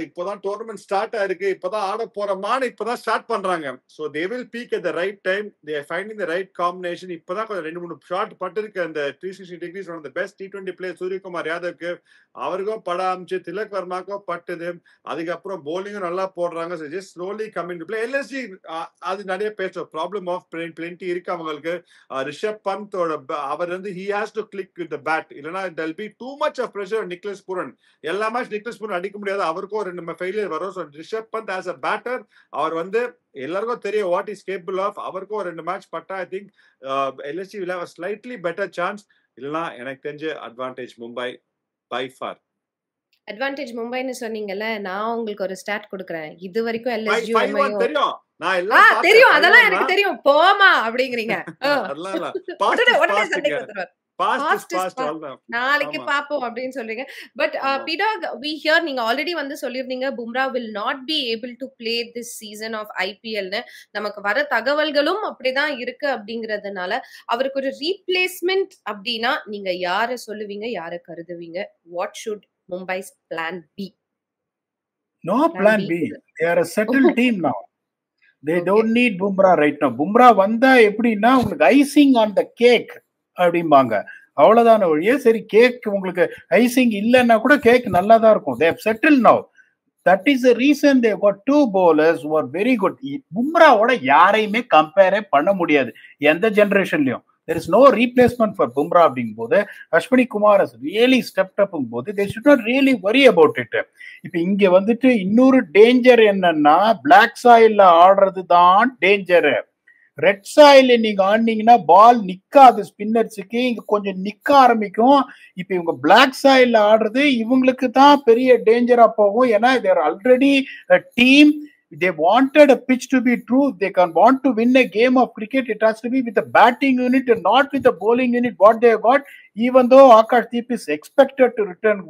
இப்பதான் டோர்னமெண்ட் ஸ்டார்ட் ஆயிருக்கு, இப்பதான் ஆட போறோமான்னு இப்பதான் ஸ்டார்ட் பண்றாங்க. So they will peak at the right time, they are finding the right combination. இப்பதான் கொஞ்சம் 2-3 ஷாட் பட்டிருக்கு. அந்த 360 degrees one of the best T20 player Suryakumar யாதவ்க்கு, அவருக்கும் பட ஆரம்பிச்சு, திலக் வர்மாக்கும் பட்டுது. அதுக்கப்புறம் போலிங்கும் நல்லா போடுறாங்க. So just slowly coming to play. LSG அது நிறைய பேசும், ப்ராப்ளம் ஆஃப் பிளென்டி இருக்கு அவங்களுக்கு. ரிஷப் பந்தோட அவர் வந்து he has to click with the bat, இல்லனா there will be too much of pressure on நிக்லஸ் Pooran. எல்லா மேட்ச் நிக்லஸ் பூரன் அடிக்க முடியாது, அவருக்கும் ஒரு நம்ம ஃபெயிலியர் வரும். So Rishabh Pant as a batter, அவர் வந்து எல்லாருக்கும் தெரியும் வாட் இஸ் கேபிள் ஆஃப். அவருக்கும் ஒரு 2 மேட்ச் பட்டா I think LSG will have a slightly better chance. இல்லனா எனக்கு தெரிஞ்ச advantage Mumbai by far. Advantage மும்பைன்னு சொன்னீங்கல்ல, நான் உங்களுக்கு ஒரு ஸ்டாட் கொடுக்குறேன். இது வரைக்கும் எல்எஸ்ஜி 5-1 தெரியும், நான் எல்லாம் தெரியும், அதெல்லாம் எனக்கு தெரியும். போமா அப்படிங்கிறீங்க. அதெல்லாம் இல்ல, பாஸ்ட் உடனே பாஸ்ட் சண்டைக்கு வந்துருவார். பாஸ்ட் பாஸ்ட் அவ்வளவுதான். நாளைக்கு ஆமா பாப்போம் அப்படின்னு சொல்றீங்க. பட் ஆமா பிடாக் we hear நீங்க ஆல்ரெடி வந்து சொல்லியிருந்தீங்க Bumrah will not be able to play this season of IPL னு. நமக்கு வர தகவல்களும் அப்படிதான் இருக்கு. அப்படிங்கறதுனால அவருக்கு ஒரு ரீப்ளேஸ்மெண்ட் அப்படின்னா நீங்க யார சொல்லுவீங்க, யார கருதுவீங்க? What should Mumbai's plan be? No Plan plan B. B. They are a settled team now. They Okay. don't need Bumrah right now. Bumrah வந்தா எப்படின்னா உங்களுக்கு ஐசிங் ஆன் த கேக் அப்படிம்பாங்க. அவ்வளவுதான ஒழிய சரி கேக் உங்களுக்கு ஐசிங் இல்லைன்னா கூட கேக் நல்லா தான் இருக்கும். They have settled now. That is the reason they got 2 bowlers who are very good. பும்ராவோட யாரையுமே கம்பேரே பண்ண முடியாது எந்த ஜெனரேஷன்லயும். There is no replacement for Bumrah அப்படிங்கும் போது Ashwini Kumar has really stepped up போது they should not really worry about it. இப்ப இங்க வந்துட்டு இன்னொரு டேஞ்சர் என்னன்னா பிளாக் சாயில்ல ஆடுறது தான் டேஞ்சர். ரெட் சாயில் நீங்க ஆடினீங்கன்னா பால் நிக்காது, ஸ்பின்னர்ஸுக்கு இங்க கொஞ்சம் நிக்க ஆரம்பிக்கும். இப்ப இவங்க பிளாக் சாயில்ல ஆடுறது இவங்களுக்கு தான் பெரிய டேஞ்சரா போகும். ஏன்னா there already team, they wanted a pitch to be true. They can want to win a game of cricket. It has to be with the batting unit and not with the bowling unit what they have got. Even though Akashdeep is expected to return,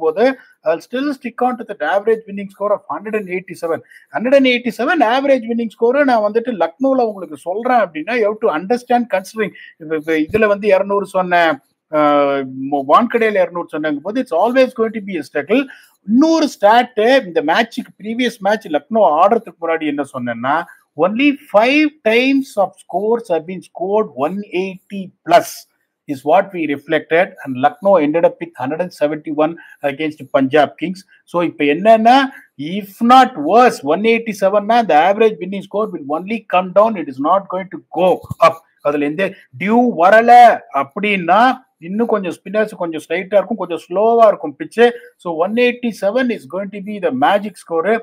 I'll still stick on to that average winning score of 187. 187 average winning score நான் வந்துட்டு லக்னோல உங்களுக்கு சொல்றேன் அப்படின்னா you have to understand considering இதுல வந்து 200 சொன்னேன், வான்கடையில 200 சொன்னாங்க போது it's always going to be a struggle. இன்னொரு ஸ்டாட் இந்த மேட்சுக்கு ப்ரீவியஸ் மேட்ச் லக்னோ ஆடுறதுக்கு முன்னாடி என்ன சொன்னேன்னா only 5 times of scores have been scored 180 plus is what we reflected, and Lucknow ended up with 171 against Punjab Kings. So இப்ப என்னன்னா if not worse 187 na the average winning score will only come down, it is not going to go up. அதுல எந்த due வரல அப்படின்னா இன்னும் கொஞ்சம் spinners கொஞ்சம் ஸ்ட்ரைட்டா இருக்கும், கொஞ்சம் ஸ்லோவா இருக்கும் pitch. So 187 is going to be the magic score.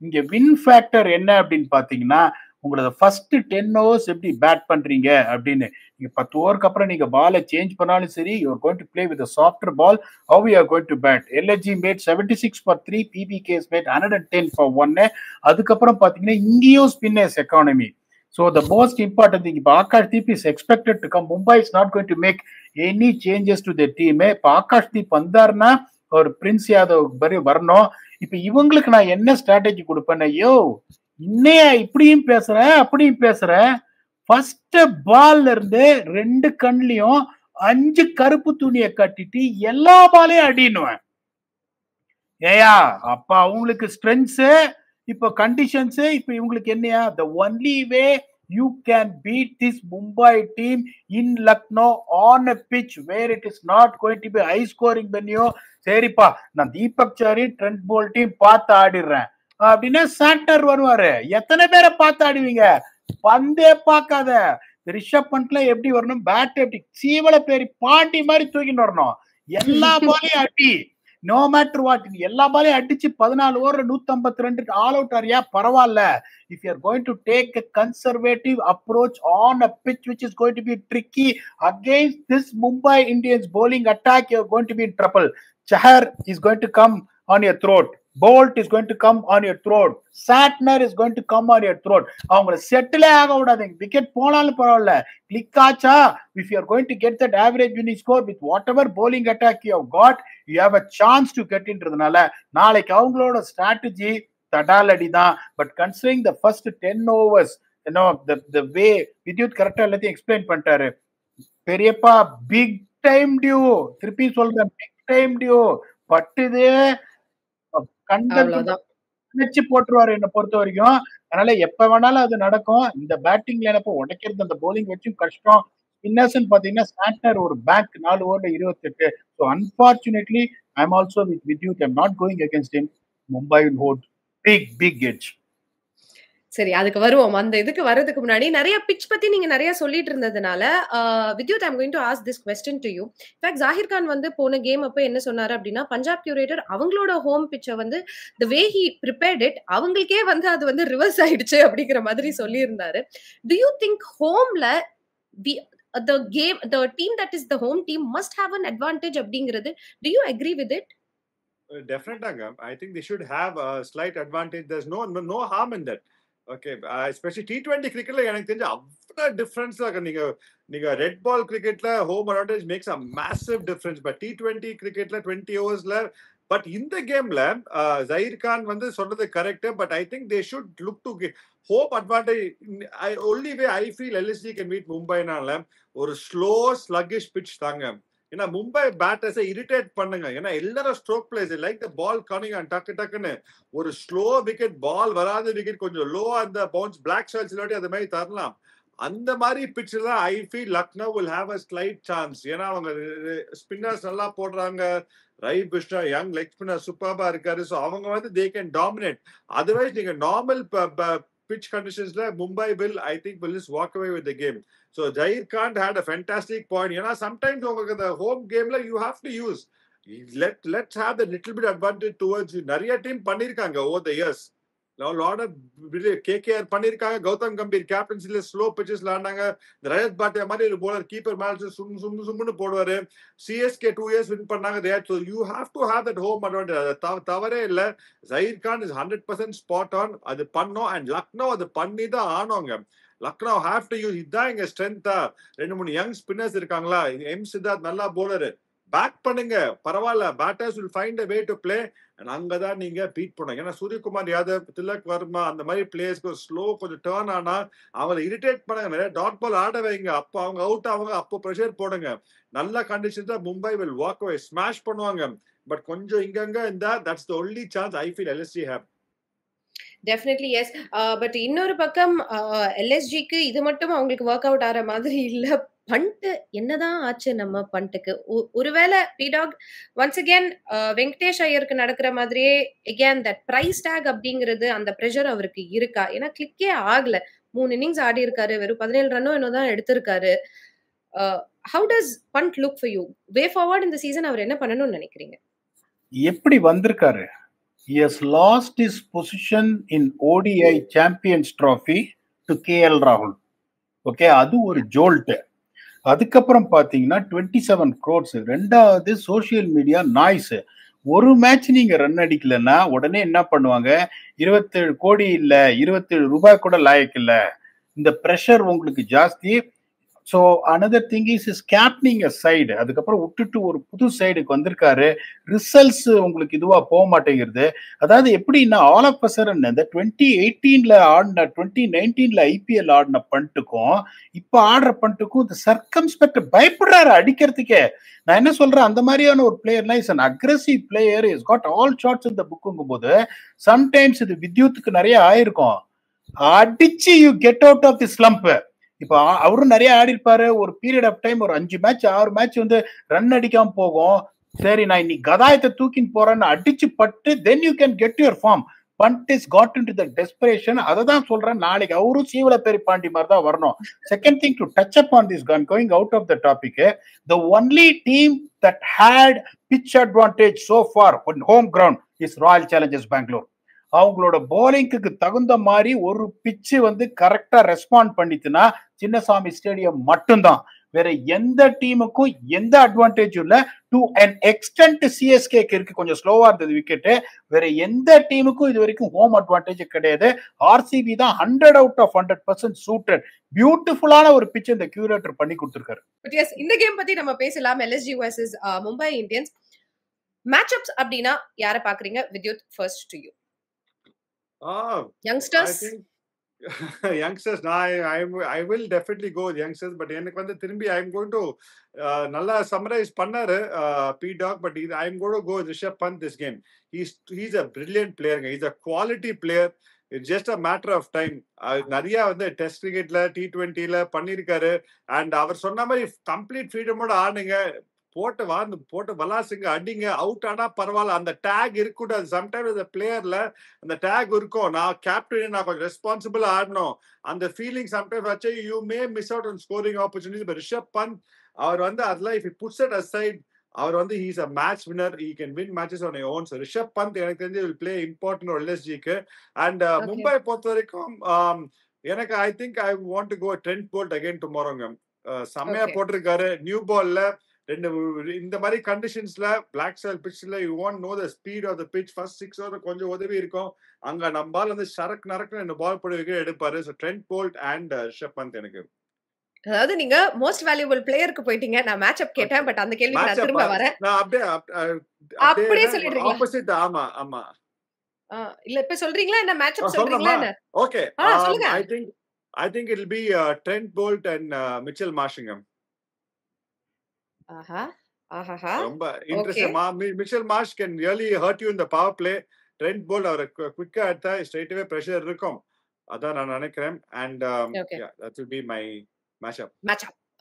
இங்க வின் ஃபேக்டர் என்ன அப்படின்னு பாத்தீங்கன்னா உங்களோட ஃபர்ஸ்ட் 10 overs எப்படி பேட் பண்றீங்க அப்படின்னு. நீங்க 10 ஓவருக்கு அப்புறம் நீங்க பாலை சேஞ்ச் பண்ணாலும் சரி, you are going to play with softer ball. How you are going to bat. LSG made 76 for 3, PBK made 110 for 1. அதுக்கப்புறம் பாத்தீங்கன்னா இங்கேயும் spinners economy. So the most important thing, Akashdeep is expected to come. Mumbai is not going to make any changes to their team. இப்போ Akashdeep வந்தார்னா ஒரு Prince Yadav வரணும். இப்ப இவங்களுக்கு நான் என்ன ஸ்ட்ராட்டஜி கொடுப்பேன், ஐயோ இன்னையா இப்படியும் பேசுறேன் அப்படியும் பேசுறேன், ஃபர்ஸ்ட் பால்ல இருந்து 2 கண்லயும் 5 கருப்பு துணியை கட்டிட்டு எல்லா பாலையும் அடினுவேன். ஏயா அப்ப அவங்களுக்கு ஸ்ட்ரென்த்ஸ், இப்போ கண்டிஷன்ஸ், இப்போ இவங்களுக்கு என்னையா the only way you can beat this Mumbai team in Lucknow on a pitch where it is not going to be high scoring venue. சரிப்பா நான் Deepak sorry Trent Boult team பார்த்து ஆடிடுறேன் அப்படின்னா சாண்டர் வருவாரு. எத்தனை பேரை பார்த்து ஆடுவீங்க? பந்தே பார்க்காத. ரிஷப் பண்ட்ல எப்படி வரணும், பேட் எப்படி சீவல பேரி பாண்டி மாதிரி தூக்கிட்டு வரணும். எல்லா பாலையும் அடி, நோ மேட்டர் வாட், எல்லா பாலையும் அடிச்சு 14 ஓவர் 152 ஆல் அவுட் ஆறியா பரவாயில்ல. If you are going to take a conservative approach on a pitch which is going to be tricky against this Mumbai Indians bowling attack, you are going to be in trouble. Chahar is going to come on your throat, Bolt is going to come on your throat, Santner is going to come on your throat. அவங்கள செட்டிலே ஆக விடாதீங்க. Wicket போனாலும் பரவாயில்ல, click ஆச்சா, if you are going to get that average winning score with whatever bowling attack you have got, you have a chance to get into. நாளைக்கு அவங்களோட strategy தடாலடி தான். But considering the first 10 overs, the way Vidyut கரெக்டா எல்லாத்தையும் explain பண்ணிட்டாரு. பெரியப்பா big time due, திருப்பி சொல்றேன் big time due பட்டுது. கண்டது வச்சு போட்டுருவாரு என்ன பொறுத்த வரைக்கும். அதனால எப்ப வேணாலும் அது நடக்கும். இந்த பேட்டிங் லைனப்ப உடைக்கிறது அந்த பவுலிங் வச்சும் கஷ்டம். ஸ்பின்னர்ஸ்ன்னு பாத்தீங்கன்னா சாண்ட்னர் ஒரு பேக் 4 ஓவர்ல 28. So unfortunately I am also with Vidyut. I am not going against him. Mumbai will hold big edge. சரி, அதுக்கு வருவோம். அந்த இதுக்கு வரதுக்கு முன்னாடி நிறைய பிட்ச் பத்தி நீங்க நிறைய சொல்லிட்டு இருந்ததுனால Vidyut, I'm going to ask this question to you. In fact Zaheer Khan வந்து போன கேம் அப்ப என்ன சொன்னாரு அப்படின்னா, பஞ்சாப் கியூரேட்டர் அவங்களோட ஹோம் பிட்சை வந்து the way he prepared it அவங்களுக்கே வந்து அது வந்து ரிவர்ஸ் ஆயிடுச்சு அப்படிங்கிற மாதிரி சொல்லியிருந்தாரு. டு யூ திங்க் ஹோம்ல the team that is the home team must have an advantage அப்படிங்கிறது, do you agree with it? Definitely, I think they should have a slight advantage. There's no harm in that. Okay, especially T20 cricket எனக்கு தெரிஞ்ச அவ்வளோ difference நீங்க red பால் கிரிக்கெட்ல home advantage maths a massive difference. But T20 கிரிக்கெட்ல 20 ஓவர்ஸ்ல but இந்த கேம்ல ஜஹீர் கான் வந்து சொன்னது correct. But I think they should look to home advantage. Only way I feel LSG can meet மும்பைனால ஒரு ஸ்லோ ஸ்லக்கிஷ் பிட்ச் தாங்க. ஏன்னா மும்பை பேட்டர்ஸை இரிட்டேட் பண்ணுங்க. ஏன்னா எல்லாரும் stroke plays like the ball coming and டக்குன்னு ஒரு ஸ்லோ விக்கெட், பால் வராத விக்கெட், கொஞ்சம் லோ அந்த பவுன்ஸ் பிளாக் ஷாட்ஸ் இல்லாட்டி அது மாதிரி தரலாம். அந்த மாதிரி பிட்ச்ல தான் I feel Lucknow will have a slight chance. ஏன்னா அவங்க ஸ்பின்னர்ஸ் நல்லா போடுறாங்க. Ravi Bishnoi young leg spinner சூப்பர்பா இருக்காரு. ஸோ அவங்க வந்து தே கேன் டாமினேட். அதர்வைஸ் நீங்க normal pitch conditions la Mumbai will, I think, will just walk away with the game. So Zahir Khan had a fantastic point. You know, sometimes the home game la you have to use, let's have the little bit advantage towards you. Nariya team pannirukanga over the years. Now a lot of KKR pannirukanga. Gautam Gambhir captaincy la slow pitches la ஆனாங்க. Rajat Bhatia மாதிரி ஒரு bowler keeper மேல சும்முன்னு போடுவாரு. CSK 2 years win பண்ணாங்க. So you have to have that home advantage. தவறே இல்ல. Zahir Khan is 100% spot on. அது பண்ணோம். And Lucknow அது பண்ணி தான் ஆனோங்க. Lucknow have to use இதான் எங்க ஸ்ட்ரென்த்தா. 2-3 யங் ஸ்பின்னர்ஸ் இருக்காங்களா. சித்தார்த் நல்லா bowler. பேக் பண்ணுங்க, பரவாயில்ல. Batters will find a way to play. அங்கதான் நீங்க பீட் பண்ணுங்க. ஏன்னா சூரியகுமார் யாதவ், திலக் வர்மா அந்த மாதிரி பிளேயர்ஸ்க்கு ஸ்லோ கொஞ்சம் டேர்ன் ஆனா அவங்களை இரிட்டேட் பண்ணுங்க. நிறைய டாட் பால் ஆட வைங்க. அப்போ அவங்க அவுட் ஆவாங்க. அப்போ ப்ரெஷர் போடுங்க. நல்ல கண்டிஷன்ஸ் தான் Mumbai will walk away, smash பண்ணுவாங்க. பட் கொஞ்சம் இங்கங்க இருந்தா that's the only chance I feel LSG have. Definitely yes. But இன்னொரு பக்கம் LSGக்கு இது மட்டும் அவங்களுக்கு ஒர்க் அவுட் ஆகிற மாதிரி இல்ல. பண்ட்டு என்னதான் ஆச்சு நம்ம பண்ட்டுக்கு? ஒருவேளை பிடாக் ஒன்ஸ் அகேன் வெங்கடேஷ் ஐயருக்கு நடக்கிற மாதிரியே அகேன் தட் பிரைஸ் டேக் அப்படிங்கிறது அந்த ப்ரெஷர் அவருக்கு இருக்கா? ஏன்னா கிளிக்கே ஆகல. 3 இன்னிங்ஸ் ஆடி இருக்காரு. வெறும் 17 ரன்னோ என்னதான் எடுத்திருக்காரு. How does Pant look for you? Way forward இந்த சீசன் அவர் என்ன பண்ணணும்னு நினைக்கிறீங்க? எப்படி வந்திருக்காரு? He has lost his position in ODI Champions Trophy to KL Rahul. Okay, அது ஒரு ஜோல்ட். அதுக்கப்புறம் பாத்தீங்கன்னா 27 crores. ரெண்டாவது சோசியல் மீடியா நாய்ஸ். ஒரு மேட்ச் நீங்க ரன் அடிக்கலன்னா உடனே என்ன பண்ணுவாங்க? 27 கோடி இல்ல, 27 ரூபாய் கூட லாயக்கு இல்ல. இந்த பிரஷர் உங்களுக்கு ஜாஸ்தி. So another thing is captaining a side. அதுக்கப்புறம் விட்டுட்டு ஒரு புது சைடுக்கு வந்திருக்காரு. ரிசல்ட்ஸ் உங்களுக்கு இதுவா போக மாட்டேங்கிறது. அதாவது எப்படின்னா ஆல் ஆஃப் அ சடன் இந்த 2018 ஆடின 2019 IPL ஆடின பண்ட்டுக்கும் இப்போ ஆடுற பண்ட்டுக்கும் இந்த சர்க்கம்ஸ்பெக்ட் பயப்படுறாரு அடிக்கிறதுக்கே. நான் என்ன சொல்றேன், அந்த மாதிரியான ஒரு பிளேயர்னா is an aggressive player, is got all shots இந்த புக்குங்கும் போது சம்டைம்ஸ் இது வித்யுத்துக்கு நிறைய ஆயிருக்கும். அடிச்சு you get out of the slump. இப்போ அவரும் நிறைய ஆடி இருப்பாரு. ஒரு பீரியட் ஆஃப் டைம் ஒரு 5 மேட்ச் 6 மேட்ச் வந்து ரன் அடிக்காம போகும். சரி, நான் இன்னைக்கு கதாயத்தை தூக்கின்னு போறேன்னு அடிச்சு பட்டு then you can get your form. Pant is got into the desperation. அதை தான் சொல்றேன். நாளைக்கு அவரும் சீவல பெரிய பாண்டி மாதிரி தான் வரணும். Second thing to touch up on this gun going out of the topic, the only team that had pitch advantage so far on home ground is Royal Challengers Bangalore. அவங்களோட போலிங்க்கு தகுந்த மாதிரி ஒரு பிச்சு வந்து கரெக்டா ரெஸ்பாண்ட் பண்ணிட்டுனா சின்னசாமி ஸ்டேடியம் மட்டும்தான். வேற எந்த டீமுக்கும் எந்த அட்வான்டேஜும் இல்ல. டு அன் எக்ஸ்டென்ட் சிஎஸ்கேக்கு இருக்கு, கொஞ்சம் ஸ்லோவா இருந்தது விக்கெட். வேற எந்த டீமுக்கும் இது வரைக்கும் ஹோம் அட்வான்டேஜ் கிடையாது. RCB தான் 100 out of 100% சூட்டட். பியூட்டிஃபுல்லான ஒரு பிச் இந்த கியூரேட்டர் பண்ணி கொடுத்திருக்காரு. பட் எஸ், இந்த கேம் பத்தி நம்ம பேசலாம். LSG vs Mumbai Indians match ups அப்படினா யாரை பாக்குறீங்க? Vidyut, first to you. Ah, Youngsters? I think youngsters I will definitely go with youngsters, but எனக்கு வந்து திரும்பி I'm going to நல்லா சம்மரைஸ் பண்ணாரு P Dog, but I'm going to go with Rishabh Pant this game. He's a brilliant player. He's a quality player. It's just a matter of time. நிறைய வந்து test கிரிக்கெட்ல T20ல பண்ணிருக்காரு. And அவர் சொன்ன மாதிரி complete ஃப்ரீடமோட ஆடுங்க, போட்டு வலாசுங்க, அடிங்க, அவுட் ஆனா பரவாயில்ல, அந்த டேக் இருக்கக்கூடாது. சம்டைம்ஸ் பிளேயர்ல அந்த டேக் இருக்கும், நான் கேப்டன், நான் கொஞ்சம் ரெஸ்பான்சிபிளா ஆடணும், அந்த ஃபீலிங் சம்டைம்ஸ் வச்சு you may miss out on scoring opportunity. But Rishabh Pant அவர் வந்து அதெல்லாம் இஃப் புட்ஸ் இட் அசைட், அவர் வந்து he is a match winner, he can win matches on his own. So Rishabh Pant எனக்கு தெரிஞ்சு will play important role LSGக்கு. And Mumbai பொறுத்த வரைக்கும் எனக்கு I think I want to go Trent Boult again டுமாரோங்க. செம்மையா போட்டிருக்காரு நியூ பால்ல. இந்த மாதிரி கண்டிஷன்ஸ்ல பிளாக் சாயில் பிட்ச்ல you want know the speed of the pitch. First 6 over கொஞ்சம் உதவி இருக்கும், அங்க நம்ம பால் வந்து சரக்கு நரக்கு இந்த பால் போட வைக்க எடுப்பாரு. So Trent Boult and Rishabh Pant எனக்கு. அதாவது நீங்க மோஸ்ட் வேல்யூபிள் பிளேயருக்கு போயிட்டீங்க. நான் மேட்ச் அப் கேட்டேன், பட் அந்த கேள்விக்கு நான் திரும்ப வரேன். நான் அப்படியே சொல்லிடுறீங்களா? ஆப்போசிட். ஆமா ஆமா. இல்ல இப்ப சொல்றீங்களா என்ன மேட்ச் அப் சொல்றீங்களா என்ன? ஓகே, சொல்லுங்க. I think it will be Trent Bolt and Mitchell Marshingham. ரொம்ப interesting. Mitchell Marsh can really hurt you in the power play. Trent Bolt அவரை குயிக்கா எடுத்தா ஸ்ட்ரைட் அவே பிரஷர் இருக்கும், அதான் நான் நினைக்கிறேன். and yeah, that will be my matchup.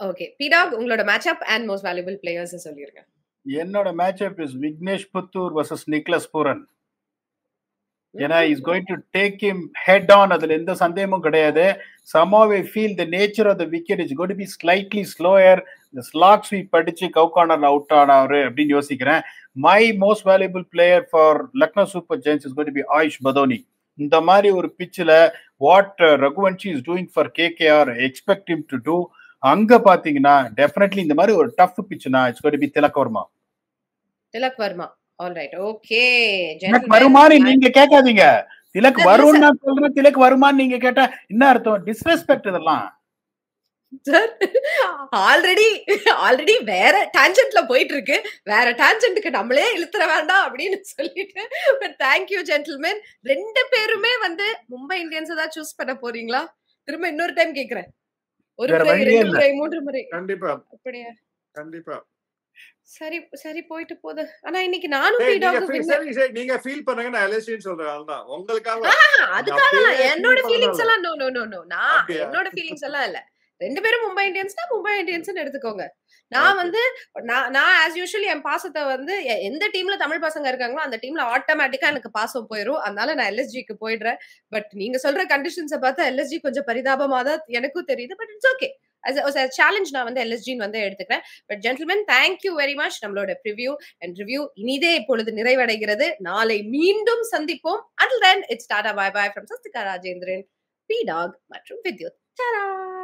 Okay, P Dog, உங்களோட matchup and most valuable players சொல்லிருங்க. என்னோட matchup is Vignesh Puthur versus Nicholas Pooran. ஏன்னா is going to take him head on, அதுல எந்த சந்தேகமும் கிடையாது. somehow I feel the nature of the wicket is going to be slightly slower. The slog sweep அடிச்சு கவுகார்னர் out ஆனாரு அப்படின்னு யோசிக்கிறேன். My most valuable player for Lucknow Super Giants is going to be AYUSH Badoni. இந்த மாதிரி ஒரு பிச்சில் what Raghuvanshi is doing for KKR, expect him to do. அங்க பாத்தீங்கன்னா டெஃபினெட்லி இந்த மாதிரி ஒரு டஃப் பிச்சுனா it's going to be Tilak Varma. All right, okay. Tilak வருமானு நீங்க கேட்காதீங்க. திலக் வரும் நான் சொல்றேன், திலக் வருமானு நீங்க கேட்டா என்ன அர்த்தம்? டிஸ்ரெஸ்பெக்ட் இதெல்லாம். சார் ஆல்ரெடி வேற டான்ஜென்ட்ல போயிட்டு இருக்கு, வேற டான்ஜென்ட்க்கு நம்மளே இழுத்துற வேண்டாம் அப்படின்னு சொல்லிட்டு. But thank you gentlemen. ரெண்டு பேருமே வந்து மும்பை இந்தியன்ஸ் தான் சூஸ் பண்ண போறீங்களா? திரும்ப இன்னொரு டைம் கேக்குறேன். ஒரு முறை, 2 முறை, 3 முறை? கண்டிப்பா. அப்படியே கண்டிப்பா. சரி போயிட்டு போகுது. ஆனா இன்னைக்கு நானும் P Dog நீங்க ஃபீல் பண்ணுங்க, நான் LSG சொல்றேன். அவ்வளவுதான் உங்களுக்காக. அதுக்காக என்னோட ஃபீலிங்ஸ் எல்லாம் நோ நான் என்னோட ஃபீலிங்ஸ் எல்லாம் இல்ல. ரெண்டு பேரும் மும்பை இந்தியன்ஸ்னா மும்பை இந்தியன்ஸ்னு எடுத்துக்கோங்க. நான் வந்து நான் ஆஸ் யூஷுவல் என் பாசத்தை வந்து எந்த டீம்ல தமிழ் பசங்க இருக்காங்களோ அந்த டீம்ல ஆட்டோமேட்டிக்கா எனக்கு பாசம் போயிடும். அதனால நான் LSGக்கு போயிடுறேன். பட் நீங்க சொல்ற கண்டிஷன்ஸை பார்த்தா LSG கொஞ்சம் பரிதாபமா தான் எனக்கும் தெரியுது. But it's okay. as a challenge நான் வந்து LSG வந்து எடுத்துக்கிறேன். But gentlemen, thank you very much. நம்மளோட preview and review இனிதே இப்பொழுது நிறைவடைகிறது. நாளை மீண்டும் சந்திப்போம். Until then, it's Tata bye bye from Sastika Rajendran, P Dog மற்றும் வித்யுத். Ta-da!